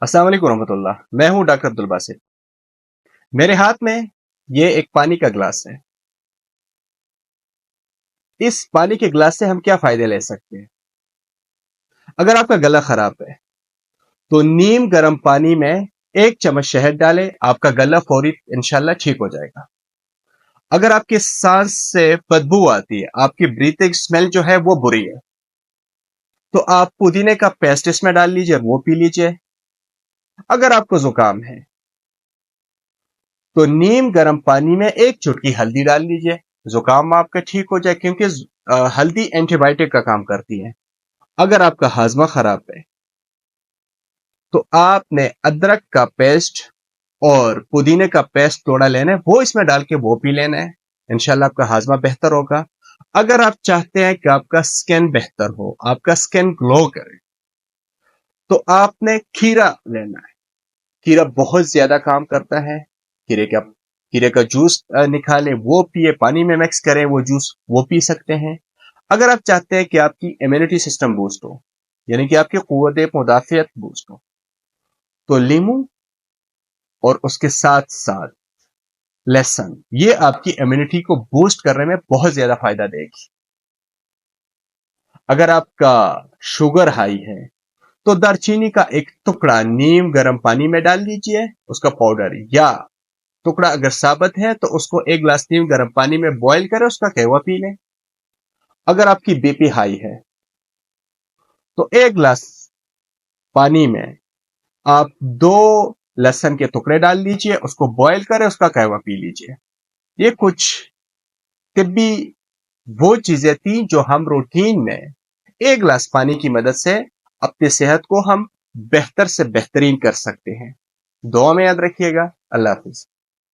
अस्सलाम वालेकुम रहमतुल्लाह। मैं हूं डॉक्टर अब्दुल बासित। मेरे हाथ में ये एक पानी का गिलास है। इस पानी के गिलास से हम क्या फायदे ले सकते हैं? अगर आपका गला खराब है तो नीम गर्म पानी में 1 चम्मच शहद डालें, आपका गला फौरी इंशाल्लाह ठीक हो जाएगा। अगर आपकी सांस से बदबू आती है, आपकी ब्रीथिंग स्मेल जो है वो बुरी है, तो आप पुदीने का पेस्ट इसमें डाल लीजिए, वो पी लीजिए। अगर आपको जुकाम है तो नीम गर्म पानी में 1 चुटकी हल्दी डाल लीजिए, जुकाम आपका ठीक हो जाए, क्योंकि हल्दी एंटीबायोटिक का काम करती है। अगर आपका हाजमा खराब है तो आपने अदरक का पेस्ट और पुदीने का पेस्ट थोड़ा लेना है, वो इसमें डाल के वो पी लेना है। इंशाल्लाह आपका हाजमा बेहतर होगा। अगर आप चाहते हैं कि आपका स्किन बेहतर हो, आपका स्किन ग्लो करे, तो आपने खीरा लेना है। खीरा बहुत ज्यादा काम करता है। खीरे का जूस निकालें, वो पिए, पानी में मिक्स करें वो जूस, वो पी सकते हैं। अगर आप चाहते हैं कि आपकी इम्यूनिटी सिस्टम बूस्ट हो, यानी कि आपकी कुव्वत मुदाफियत बूस्ट हो, तो लीमू और उसके साथ साथ लहसुन, ये आपकी इम्यूनिटी को बूस्ट करने में बहुत ज्यादा फायदा देगी। अगर आपका शुगर हाई है तो दालचीनी का एक टुकड़ा नीम गर्म पानी में डाल लीजिए, उसका पाउडर, या टुकड़ा अगर साबुत है तो उसको 1 गिलास नीम गर्म पानी में बॉईल करें, उसका कहवा पी लें। अगर आपकी बीपी हाई है तो 1 गिलास पानी में आप 2 लहसुन के टुकड़े डाल लीजिए, उसको बॉईल करें, उसका कहवा पी लीजिए। ये कुछ तिब्बी वो चीजें थी जो हम रूटीन में 1 गिलास पानी की मदद से अपनी सेहत को हम बेहतर से बेहतरीन कर सकते हैं। दुआ में याद रखिएगा। अल्लाह हाफिज।